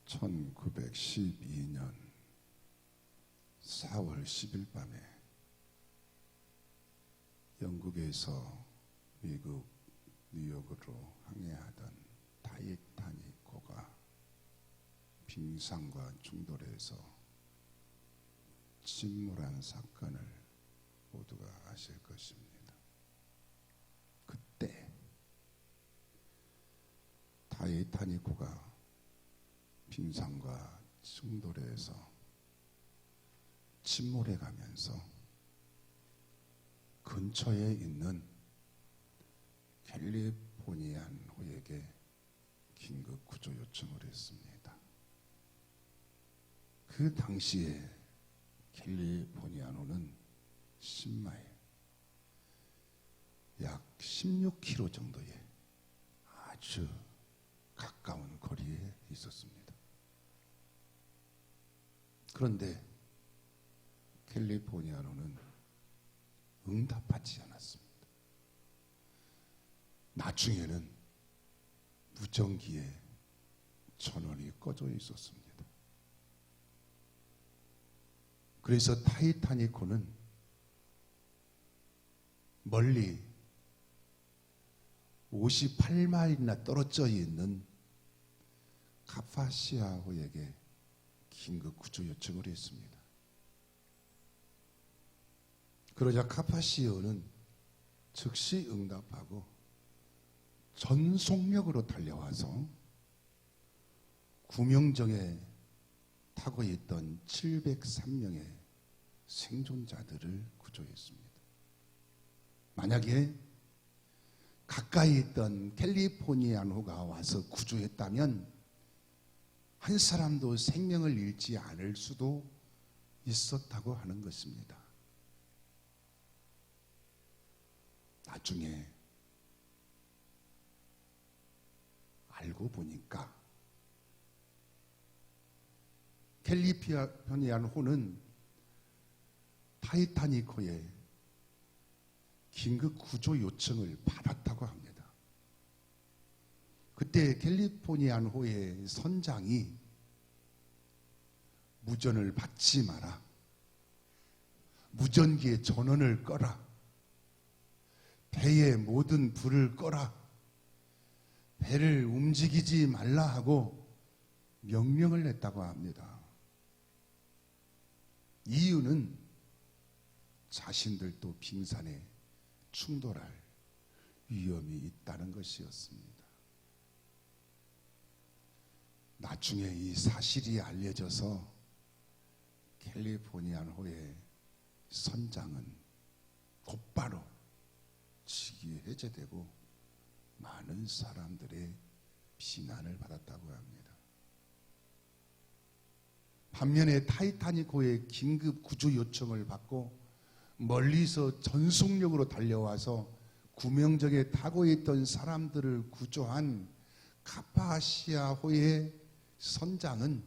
1912년 4월 10일 밤에 영국에서 미국 뉴욕으로 항해하던 타이타닉호가 빙산과 충돌해서 침몰한 사건을 모두가 아실 것입니다. 그때 타이타닉호가 빙산과 충돌해서 침몰해 가면서 근처에 있는 캘리포니안호에게 긴급 구조 요청을 했습니다. 그 당시에 캘리포니안호는 10마일, 약 16km 정도의 아주 가까운 거리에 있었습니다. 그런데 캘리포니아로는 응답하지 않았습니다. 나중에는 무전기에 전원이 꺼져 있었습니다. 그래서 타이타닉호는 멀리 58마일이나 떨어져 있는 카파시아호에게 긴급 구조 요청을 했습니다. 그러자 카파시아호는 즉시 응답하고 전속력으로 달려와서 구명정에 타고 있던 703명의 생존자들을 구조했습니다. 만약에 가까이 있던 캘리포니안호가 와서 구조했다면 한 사람도 생명을 잃지 않을 수도 있었다고 하는 것입니다. 나중에 알고 보니까 캘리포니안호는 타이타닉호에 긴급 구조 요청을 받았다고 합니다. 그때 캘리포니안호의 선장이 무전을 받지 마라, 무전기에 전원을 꺼라, 배의 모든 불을 꺼라, 배를 움직이지 말라 하고 명령을 냈다고 합니다. 이유는 자신들도 빙산에 충돌할 위험이 있다는 것이었습니다. 나중에 이 사실이 알려져서 캘리포니안호의 선장은 곧바로 직위 해제되고 많은 사람들의 비난을 받았다고 합니다. 반면에 타이타닉호의 긴급 구조 요청을 받고 멀리서 전속력으로 달려와서 구명정에 타고 있던 사람들을 구조한 카파시아호의 선장은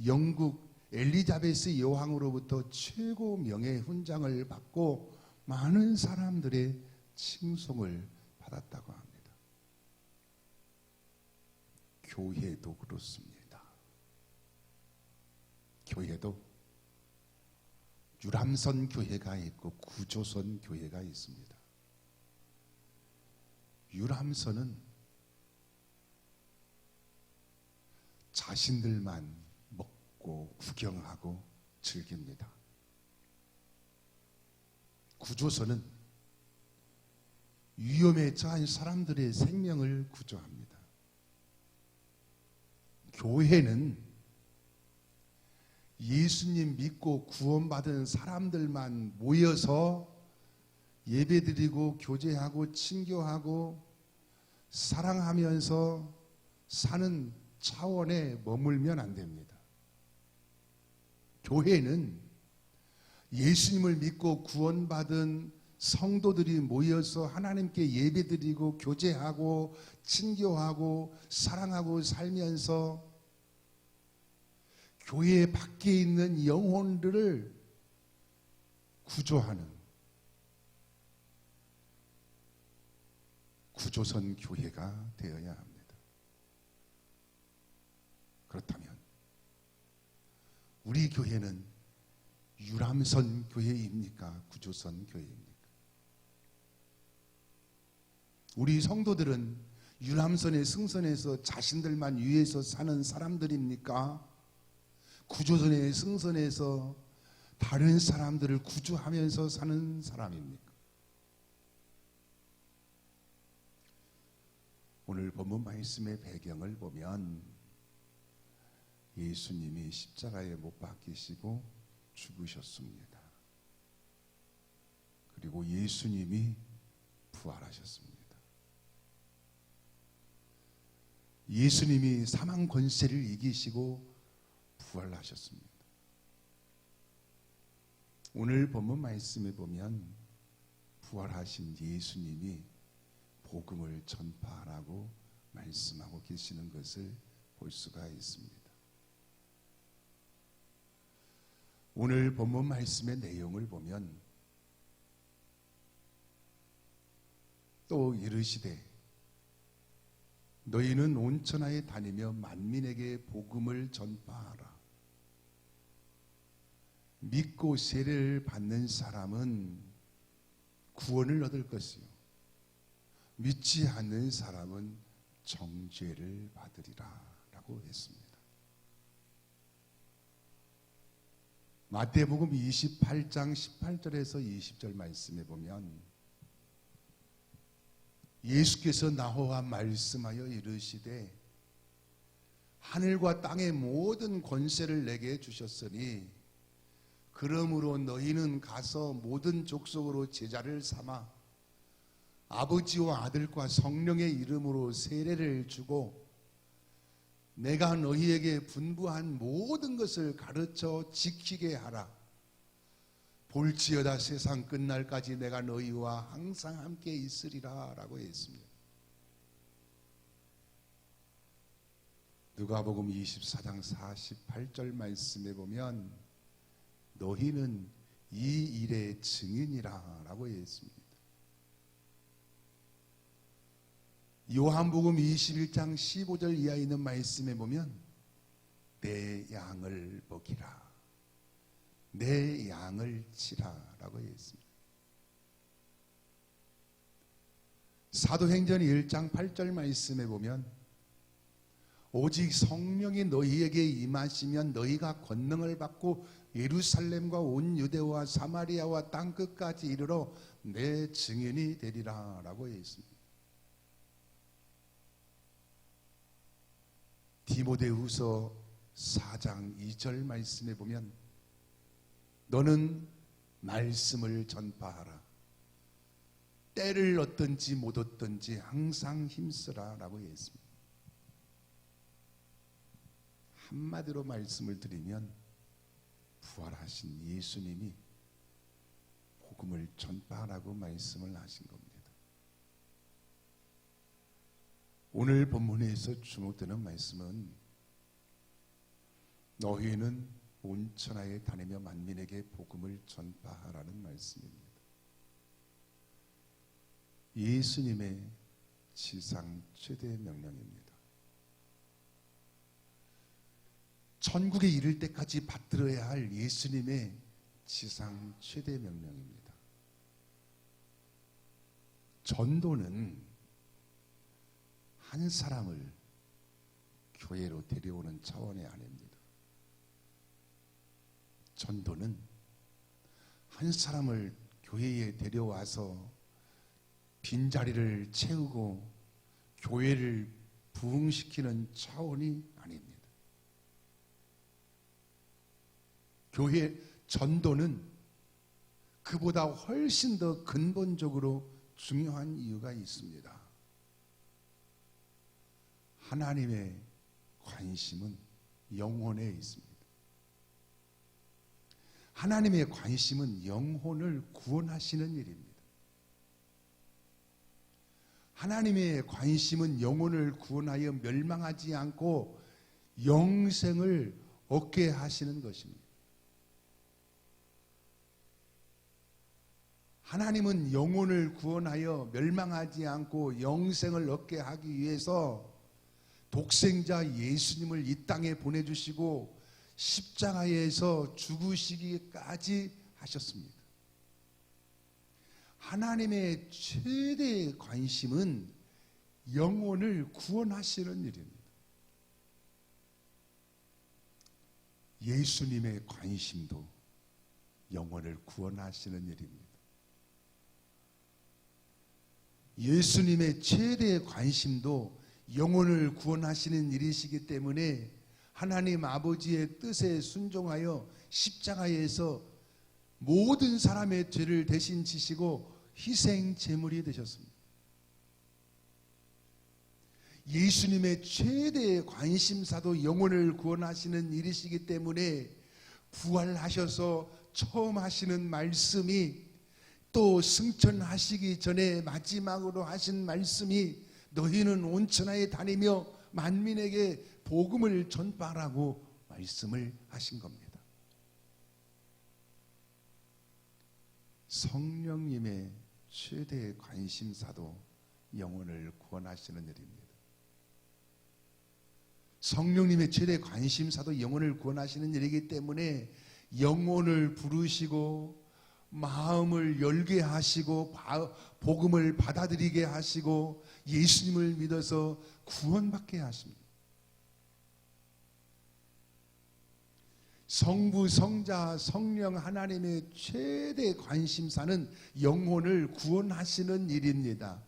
영국 엘리자베스 여왕으로부터 최고 명예 훈장을 받고 많은 사람들의 칭송을 받았다고 합니다. 교회도 그렇습니다. 교회도 유람선 교회가 있고 구조선 교회가 있습니다. 유람선은 자신들만 먹고 구경하고 즐깁니다. 구조선은 위험에 처한 사람들의 생명을 구조합니다. 교회는 예수님 믿고 구원받은 사람들만 모여서 예배드리고 교제하고 친교하고 사랑하면서 사는 차원에 머물면 안 됩니다. 교회는 예수님을 믿고 구원받은 성도들이 모여서 하나님께 예배드리고 교제하고 친교하고 사랑하고 살면서 교회 밖에 있는 영혼들을 구조하는 구조선 교회가 되어야 합니다. 그렇다면 우리 교회는 유람선 교회입니까? 구조선 교회입니까? 우리 성도들은 유람선에 승선해서 자신들만 위해서 사는 사람들입니까? 구조선에 승선해서 다른 사람들을 구조하면서 사는 사람입니까? 오늘 본문 말씀의 배경을 보면 예수님이 십자가에 못 박히시고 죽으셨습니다. 그리고 예수님이 부활하셨습니다. 예수님이 사망 권세를 이기시고 부활하셨습니다. 오늘 본문 말씀에 보면 부활하신 예수님이 복음을 전파하라고 말씀하고 계시는 것을 볼 수가 있습니다. 오늘 본문 말씀의 내용을 보면 또 이르시되 너희는 온 천하에 다니며 만민에게 복음을 전파하라. 믿고 세례를 받는 사람은 구원을 얻을 것이요 믿지 않는 사람은 정죄를 받으리라 라고 했습니다. 마태복음 28장 18절에서 20절 말씀에 보면 예수께서 나와 말씀하여 이르시되 하늘과 땅의 모든 권세를 내게 주셨으니 그러므로 너희는 가서 모든 족속으로 제자를 삼아 아버지와 아들과 성령의 이름으로 세례를 주고 내가 너희에게 분부한 모든 것을 가르쳐 지키게 하라. 볼지어다 세상 끝날까지 내가 너희와 항상 함께 있으리라 라고 했습니다. 누가복음 24장 48절 말씀에 보면 너희는 이 일의 증인이라 라고 했습니다. 요한복음 21장 15절 이하에 있는 말씀에 보면 내 양을 먹이라 내 양을 치라 라고 했습니다. 사도행전 1장 8절 말씀에 보면 오직 성령이 너희에게 임하시면 너희가 권능을 받고 예루살렘과 온 유대와 사마리아와 땅끝까지 이르러 내 증인이 되리라 라고 했습니다. 디모데후서 4장 2절 말씀에 보면 너는 말씀을 전파하라. 때를 얻든지 못 얻든지 항상 힘쓰라 라고 했습니다. 한마디로 말씀을 드리면 부활하신 예수님이 복음을 전파하라고 말씀을 하신 겁니다. 오늘 본문에서 주목되는 말씀은 너희는 온 천하에 다니며 만민에게 복음을 전파하라는 말씀입니다. 예수님의 지상 최대 명령입니다. 천국에 이를 때까지 받들어야 할 예수님의 지상 최대 명령입니다. 전도는 한 사람을 교회로 데려오는 차원이 아닙니다. 전도는 한 사람을 교회에 데려와서 빈자리를 채우고 교회를 부흥시키는 차원이 아닙니다. 교회 전도는 그보다 훨씬 더 근본적으로 중요한 이유가 있습니다. 하나님의 관심은 영혼에 있습니다. 하나님의 관심은 영혼을 구원하시는 일입니다. 하나님의 관심은 영혼을 구원하여 멸망하지 않고 영생을 얻게 하시는 것입니다. 하나님은 영혼을 구원하여 멸망하지 않고 영생을 얻게 하기 위해서 독생자 예수님을 이 땅에 보내주시고 십자가에서 죽으시기까지 하셨습니다. 하나님의 최대의 관심은 영혼을 구원하시는 일입니다. 예수님의 관심도 영혼을 구원하시는 일입니다. 예수님의 최대의 관심도 영혼을 구원하시는 일이시기 때문에 하나님 아버지의 뜻에 순종하여 십자가에서 모든 사람의 죄를 대신 지시고 희생 제물이 되셨습니다. 예수님의 최대의 관심사도 영혼을 구원하시는 일이시기 때문에 부활하셔서 처음 하시는 말씀이 또 승천하시기 전에 마지막으로 하신 말씀이 너희는 온 천하에 다니며 만민에게 복음을 전파하라고 말씀을 하신 겁니다. 성령님의 최대의 관심사도 영혼을 구원하시는 일입니다. 성령님의 최대 관심사도 영혼을 구원하시는 일이기 때문에 영혼을 부르시고 마음을 열게 하시고 복음을 받아들이게 하시고 예수님을 믿어서 구원받게 하십니다. 성부, 성자, 성령 하나님의 최대 관심사는 영혼을 구원하시는 일입니다.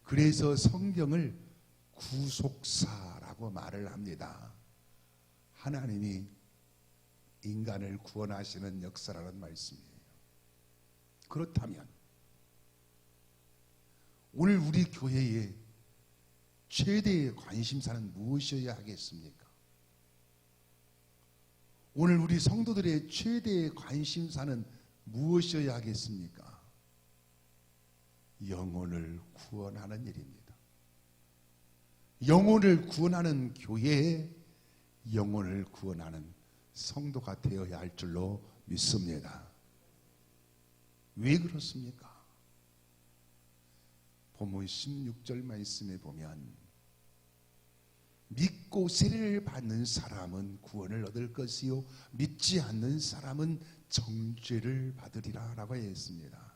그래서 성경을 구속사라고 말을 합니다. 하나님이 인간을 구원하시는 역사라는 말씀이에요. 그렇다면 오늘 우리 교회의 최대의 관심사는 무엇이어야 하겠습니까? 오늘 우리 성도들의 최대의 관심사는 무엇이어야 하겠습니까? 영혼을 구원하는 일입니다. 영혼을 구원하는 교회에 영혼을 구원하는 성도가 되어야 할 줄로 믿습니다. 왜 그렇습니까? 본문 16절 말씀에 보면 믿고 세례를 받는 사람은 구원을 얻을 것이요 믿지 않는 사람은 정죄를 받으리라 라고 했습니다.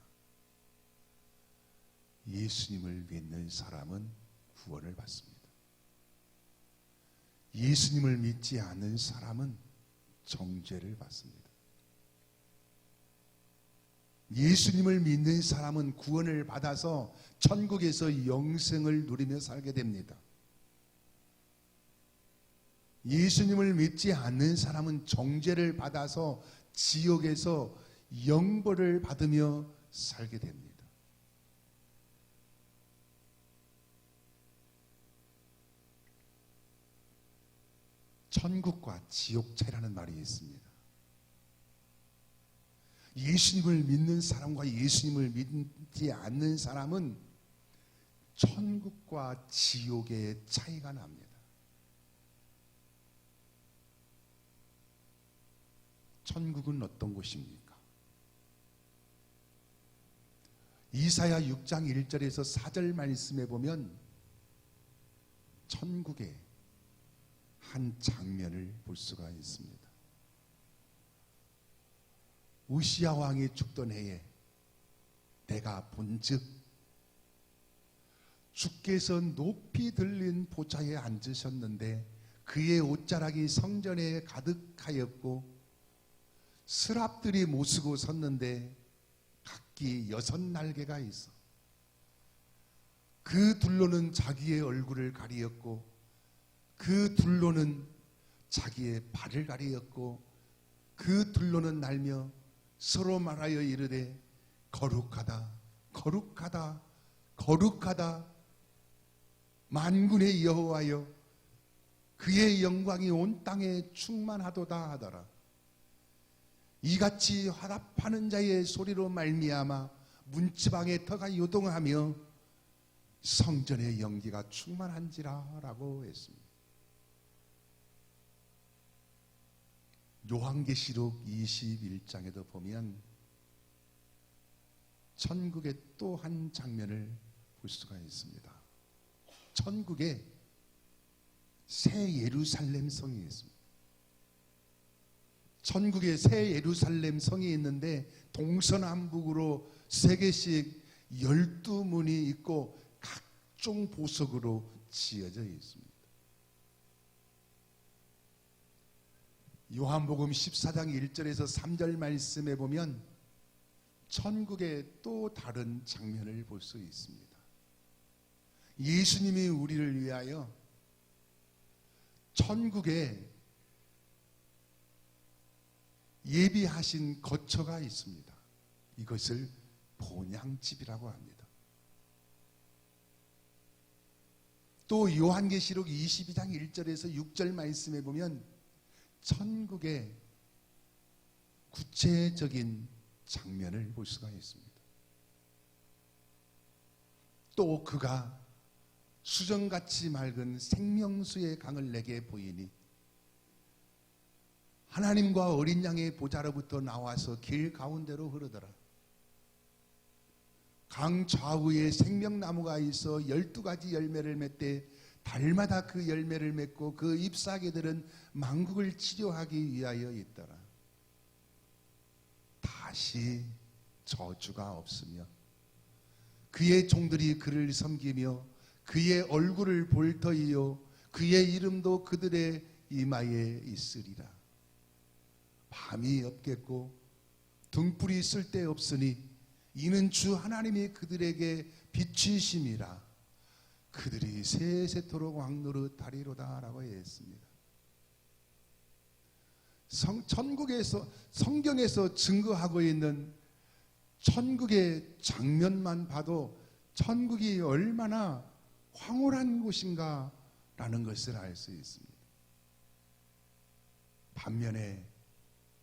예수님을 믿는 사람은 구원을 받습니다. 예수님을 믿지 않는 사람은 정죄를 받습니다. 예수님을 믿는 사람은 구원을 받아서 천국에서 영생을 누리며 살게 됩니다. 예수님을 믿지 않는 사람은 정죄를 받아서 지옥에서 영벌을 받으며 살게 됩니다. 천국과 지옥 차이라는 말이 있습니다. 예수님을 믿는 사람과 예수님을 믿지 않는 사람은 천국과 지옥의 차이가 납니다. 천국은 어떤 곳입니까? 이사야 6장 1절에서 4절 말씀에 보면 천국의 한 장면을 볼 수가 있습니다. 우시야 왕이 죽던 해에 내가 본즉 주께서 높이 들린 보좌에 앉으셨는데 그의 옷자락이 성전에 가득하였고 스랍들이 모시고 섰는데 각기 6날개가 있어 그 둘로는 자기의 얼굴을 가리었고 그 둘로는 자기의 발을 가리었고 그 둘로는 날며 서로 말하여 이르되 거룩하다 거룩하다 거룩하다 만군의 여호와여 그의 영광이 온 땅에 충만하도다 하더라. 이같이 화답하는 자의 소리로 말미암아 문지방의 터가 요동하며 성전의 연기가 충만한지라 라고 했습니다. 요한계시록 21장에도 보면 천국의 또 한 장면을 볼 수가 있습니다. 천국에 새 예루살렘 성이 있습니다. 천국에 새 예루살렘 성이 있는데 동서남북으로 3개씩 12문이 있고 각종 보석으로 지어져 있습니다. 요한복음 14장 1절에서 3절 말씀에 보면 천국의 또 다른 장면을 볼 수 있습니다. 예수님이 우리를 위하여 천국에 예비하신 거처가 있습니다. 이것을 본향집이라고 합니다. 또 요한계시록 22장 1절에서 6절 말씀에 보면 천국의 구체적인 장면을 볼 수가 있습니다. 또 그가 수정같이 맑은 생명수의 강을 내게 보이니 하나님과 어린 양의 보좌로부터 나와서 길 가운데로 흐르더라. 강 좌우에 생명나무가 있어 12가지 열매를 맺되 달마다 그 열매를 맺고 그 잎사귀들은 만국을 치료하기 위하여 있더라. 다시 저주가 없으며 그의 종들이 그를 섬기며 그의 얼굴을 볼 터이요 그의 이름도 그들의 이마에 있으리라. 밤이 없겠고 등불이 쓸데없으니 이는 주 하나님이 그들에게 빛이심이라. 그들이 세세토록 왕노릇하리로다 라고 했습니다. 천국에서 성경에서 증거하고 있는 천국의 장면만 봐도 천국이 얼마나 황홀한 곳인가 라는 것을 알 수 있습니다. 반면에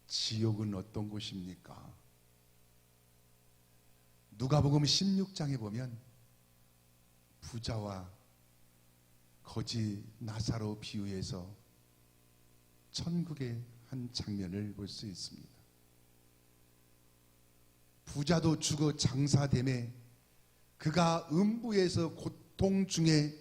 지옥은 어떤 곳입니까? 누가복음 16장에 보면 부자와 거지 나사로 비유해서 천국의 한 장면을 볼 수 있습니다. 부자도 죽어 장사되매 그가 음부에서 고통 중에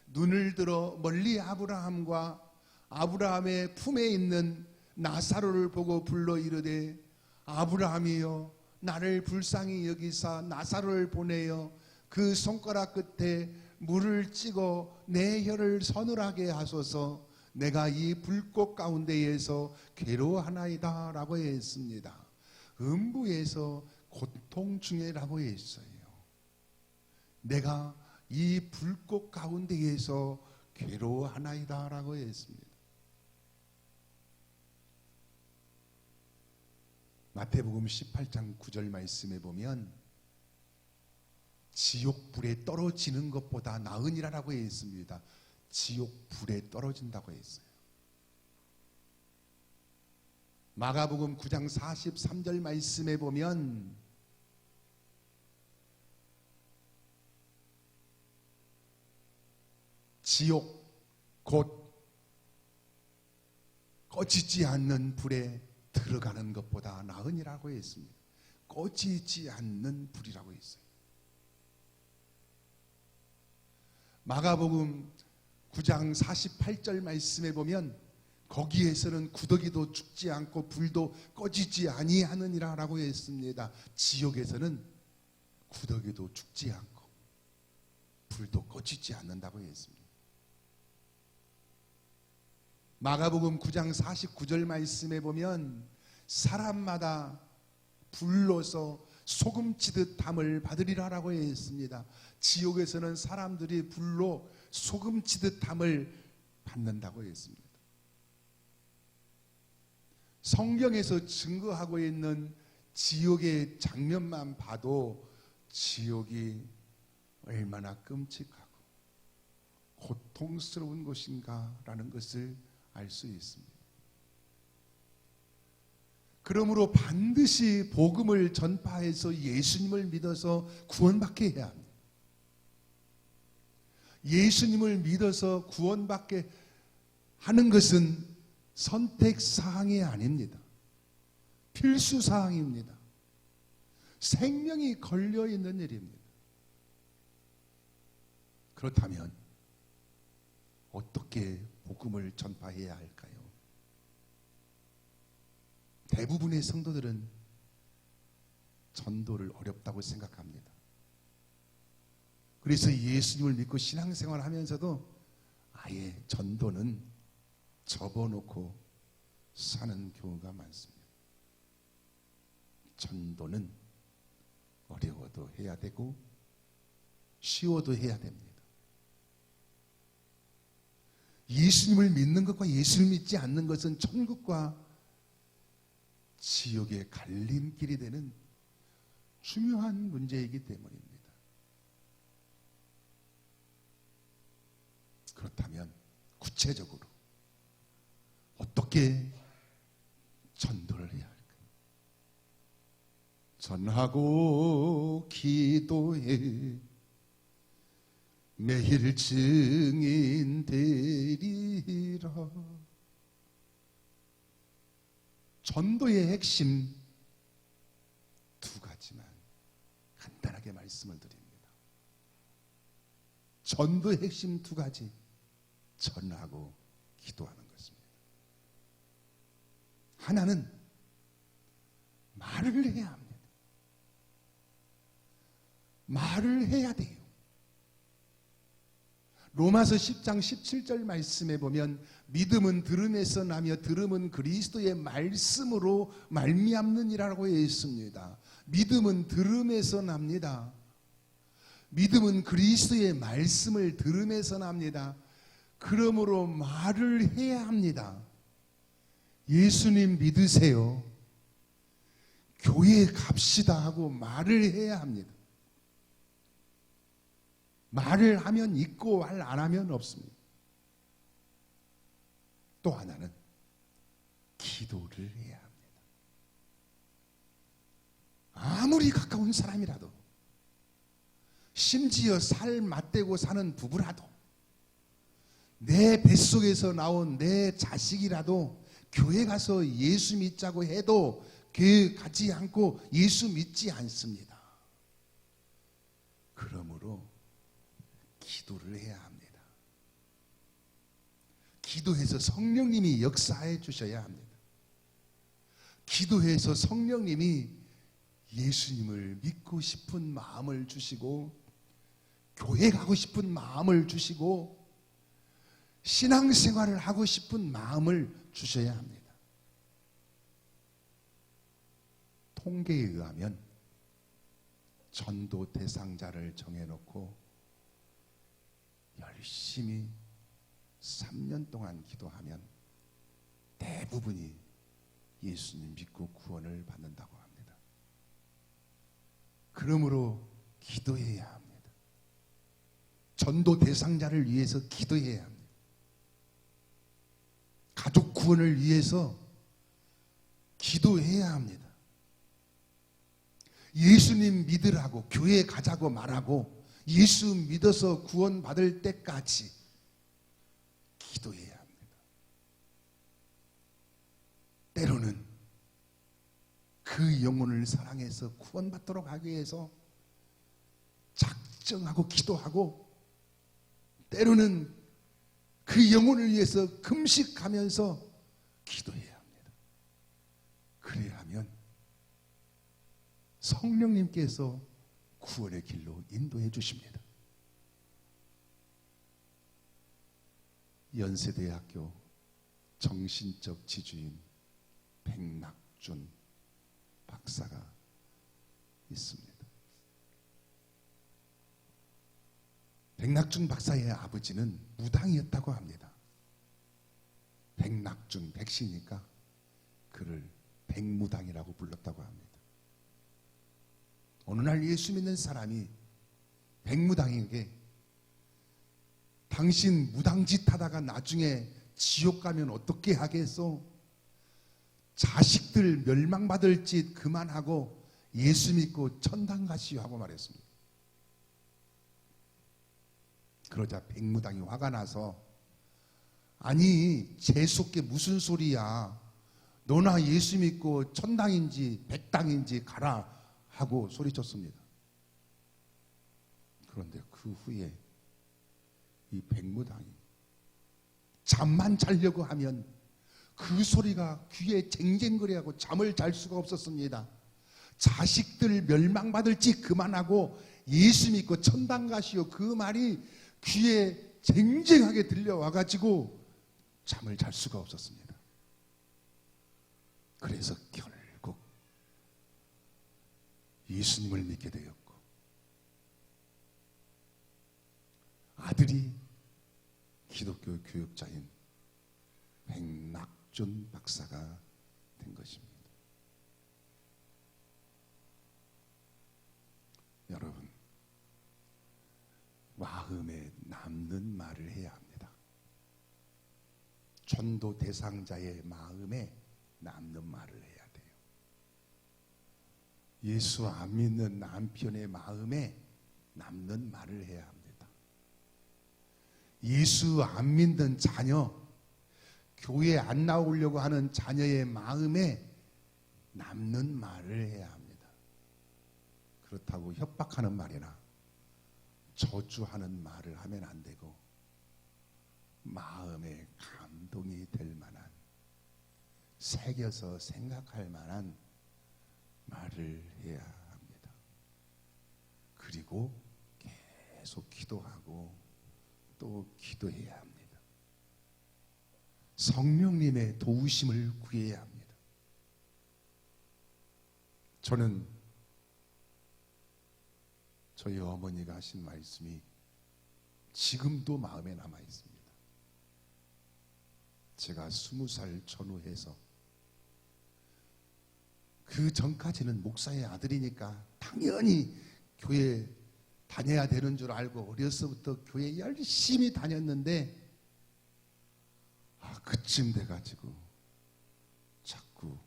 눈을 들어 멀리 아브라함과 아브라함의 품에 있는 나사로를 보고 불러 이르되 아브라함이여 나를 불쌍히 여기사 나사로를 보내어 그 손가락 끝에 물을 찍어 내 혀를 서늘하게 하소서. 내가 이 불꽃 가운데에서 괴로워하나이다 라고 했습니다. 음부에서 고통 중에라고 했어요. 내가 이 불꽃 가운데에서 괴로워하나이다 라고 했습니다. 마태복음 18장 9절 말씀에 보면 지옥불에 떨어지는 것보다 나으니라라고 했습니다. 지옥불에 떨어진다고 했어요. 마가복음 9장 43절 말씀에 보면 지옥 곧 꺼지지 않는 불에 들어가는 것보다 나으니라고 했습니다. 꺼지지 않는 불이라고 했어요. 마가복음 9장 48절 말씀에 보면 거기에서는 구더기도 죽지 않고 불도 꺼지지 아니하느니라 라고 했습니다. 지옥에서는 구더기도 죽지 않고 불도 꺼지지 않는다고 했습니다. 마가복음 9장 49절 말씀에 보면 사람마다 불로서 소금치듯 담을 받으리라 라고 했습니다. 지옥에서는 사람들이 불로 소금치듯 담을 받는다고 했습니다. 성경에서 증거하고 있는 지옥의 장면만 봐도 지옥이 얼마나 끔찍하고 고통스러운 곳인가라는 것을 알 수 있습니다. 그러므로 반드시 복음을 전파해서 예수님을 믿어서 구원받게 해야 합니다. 예수님을 믿어서 구원받게 하는 것은 선택사항이 아닙니다. 필수사항입니다. 생명이 걸려있는 일입니다. 그렇다면 어떻게 복음을 전파해야 할까요? 대부분의 성도들은 전도를 어렵다고 생각합니다. 그래서 예수님을 믿고 신앙생활을 하면서도 아예 전도는 접어놓고 사는 경우가 많습니다. 전도는 어려워도 해야 되고 쉬워도 해야 됩니다. 예수님을 믿는 것과 예수를 믿지 않는 것은 천국과 지옥의 갈림길이 되는 중요한 문제이기 때문입니다. 그렇다면 구체적으로 어떻게 전도를 해야 할까요? 전하고 기도해 매일 증인 되리라. 전도의 핵심 두 가지만 간단하게 말씀을 드립니다. 전도의 핵심 두 가지, 전하고 기도하는 것입니다. 하나는 말을 해야 합니다. 말을 해야 돼요. 로마서 10장 17절 말씀에 보면 믿음은 들음에서 나며 들음은 그리스도의 말씀으로 말미암느니라고 했습니다. 믿음은 들음에서 납니다. 믿음은 그리스도의 말씀을 들음에서 납니다. 그러므로 말을 해야 합니다. 예수님 믿으세요. 교회에 갑시다 하고 말을 해야 합니다. 말을 하면 있고 말 안 하면 없습니다. 또 하나는 기도를 해야 합니다. 아무리 가까운 사람이라도, 심지어 살 맞대고 사는 부부라도, 내 뱃속에서 나온 내 자식이라도 교회 가서 예수 믿자고 해도 교회 가지 않고 예수 믿지 않습니다. 그러므로 기도를 해야 합니다. 기도해서 성령님이 역사해 주셔야 합니다. 기도해서 성령님이 예수님을 믿고 싶은 마음을 주시고 교회 가고 싶은 마음을 주시고 신앙생활을 하고 싶은 마음을 주셔야 합니다. 통계에 의하면 전도 대상자를 정해놓고 열심히 3년 동안 기도하면 대부분이 예수님 믿고 구원을 받는다고 합니다. 그러므로 기도해야 합니다. 전도 대상자를 위해서 기도해야 합니다. 가족 구원을 위해서 기도해야 합니다. 예수님 믿으라고 교회 가자고 말하고 예수 믿어서 구원받을 때까지 기도해야 합니다. 때로는 그 영혼을 사랑해서 구원받도록 하기 위해서 작정하고 기도하고, 때로는 그 영혼을 위해서 금식하면서 기도해야 합니다. 그래야 하면 성령님께서 구원의 길로 인도해 주십니다. 연세대학교 정신적 지주인 백낙준 박사가 있습니다. 백낙준 박사의 아버지는 무당이었다고 합니다. 백낙준, 백시니까 그를 백무당이라고 불렀다고 합니다. 어느 날 예수 믿는 사람이 백무당에게 당신 무당짓 하다가 나중에 지옥 가면 어떻게 하겠소? 자식들 멸망받을 짓 그만하고 예수 믿고 천당 가시오 하고 말했습니다. 그러자 백무당이 화가 나서, 아니 재수없게 무슨 소리야, 너나 예수 믿고 천당인지 백당인지 가라 하고 소리쳤습니다. 그런데 그 후에 이 백무당이 잠만 자려고 하면 그 소리가 귀에 쟁쟁거리하고 잠을 잘 수가 없었습니다. 자식들 멸망받을지 그만하고 예수 믿고 천당 가시오, 그 말이 귀에 쟁쟁하게 들려와가지고 잠을 잘 수가 없었습니다. 그래서 결국 예수님을 믿게 되었고, 아들이 기독교 교육자인 백낙준 박사가 된 것입니다. 여러분, 마음에 남는 말을 해야 합니다. 전도 대상자의 마음에 남는 말을 해야 돼요. 예수 안 믿는 남편의 마음에 남는 말을 해야 합니다. 예수 안 믿는 자녀, 교회 안 나오려고 하는 자녀의 마음에 남는 말을 해야 합니다. 그렇다고 협박하는 말이나 저주하는 말을 하면 안 되고, 마음에 감동이 될 만한, 새겨서 생각할 만한 말을 해야 합니다. 그리고 계속 기도하고 또 기도해야 합니다. 성령님의 도우심을 구해야 합니다. 저는 저희 어머니가 하신 말씀이 지금도 마음에 남아 있습니다. 제가 20살 전후해서, 그 전까지는 목사의 아들이니까 당연히 교회 다녀야 되는 줄 알고 어려서부터 교회 열심히 다녔는데, 그쯤 돼가지고 자꾸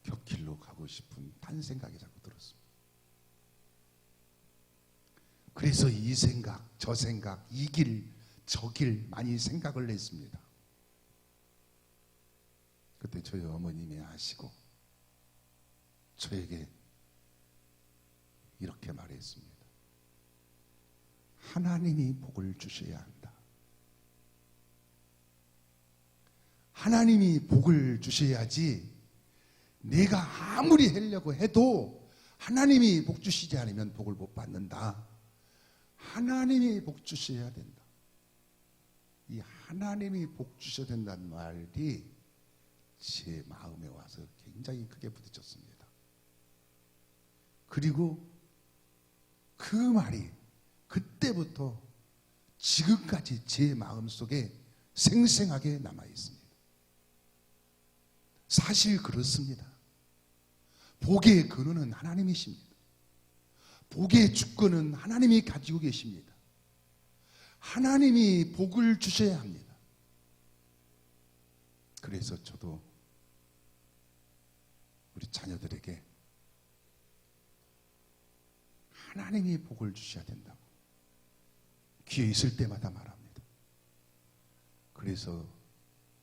곁길로 가고 싶은 딴 생각이 자꾸 들었습니다. 그래서 이 생각, 저 생각, 이 길, 저 길 많이 생각을 했습니다. 그때 저희 어머님이 아시고 저에게 이렇게 말했습니다. 하나님이 복을 주셔야 한다. 하나님이 복을 주셔야지, 내가 아무리 하려고 해도 하나님이 복 주시지 않으면 복을 못 받는다. 하나님이 복 주셔야 된다. 이 하나님이 복 주셔야 된다는 말이 제 마음에 와서 굉장히 크게 부딪혔습니다. 그리고 그 말이 그때부터 지금까지 제 마음속에 생생하게 남아 있습니다. 사실 그렇습니다. 복의 근원은 하나님이십니다. 복의 주권은 하나님이 가지고 계십니다. 하나님이 복을 주셔야 합니다. 그래서 저도 우리 자녀들에게 하나님이 복을 주셔야 된다고 기회 있을 때마다 말합니다. 그래서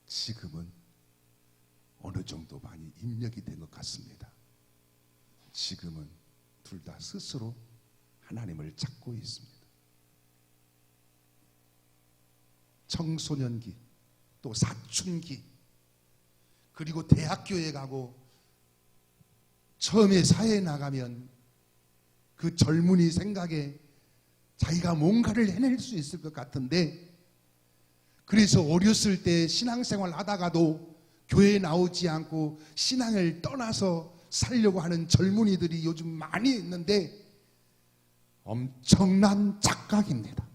지금은 어느 정도 많이 입력이 된 것 같습니다. 지금은 둘 다 스스로 하나님을 찾고 있습니다. 청소년기, 또 사춘기, 그리고 대학교에 가고 처음에 사회에 나가면 그 젊은이 생각에 자기가 뭔가를 해낼 수 있을 것 같은데, 그래서 어렸을 때 신앙생활 하다가도 교회에 나오지 않고 신앙을 떠나서 살려고 하는 젊은이들이 요즘 많이 있는데 엄청난 착각입니다.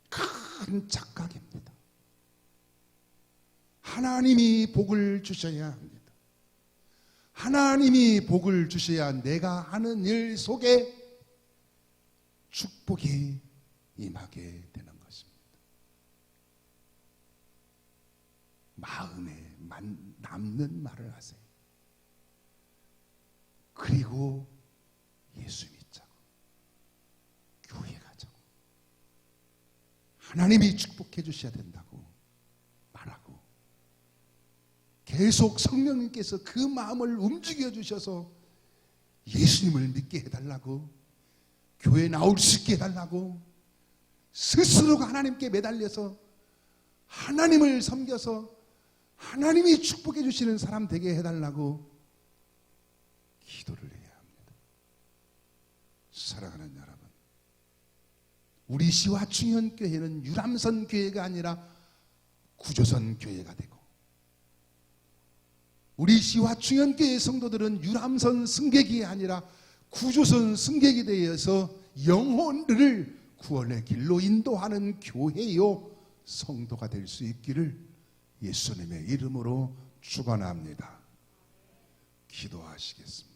큰 착각입니다. 하나님이 복을 주셔야 합니다. 하나님이 복을 주셔야 내가 하는 일 속에 축복이 임하게 되는 것입니다. 마음에 남는 말을 하세요. 그리고 예수 믿자고, 교회 가자고, 하나님이 축복해 주셔야 된다고 말하고, 계속 성령님께서 그 마음을 움직여 주셔서 예수님을 믿게 해달라고, 교회 나올 수 있게 해달라고, 스스로가 하나님께 매달려서 하나님을 섬겨서 하나님이 축복해 주시는 사람 되게 해달라고 기도를 해야 합니다. 사랑하는 여러분, 우리 시와 충현교회는 유람선 교회가 아니라 구조선 교회가 되고, 우리 시와 충현교회 성도들은 유람선 승객이 아니라 구조선 승객이 되어서 영혼들을 구원의 길로 인도하는 교회요 성도가 될 수 있기를 예수님의 이름으로 축원합니다. 기도하시겠습니다.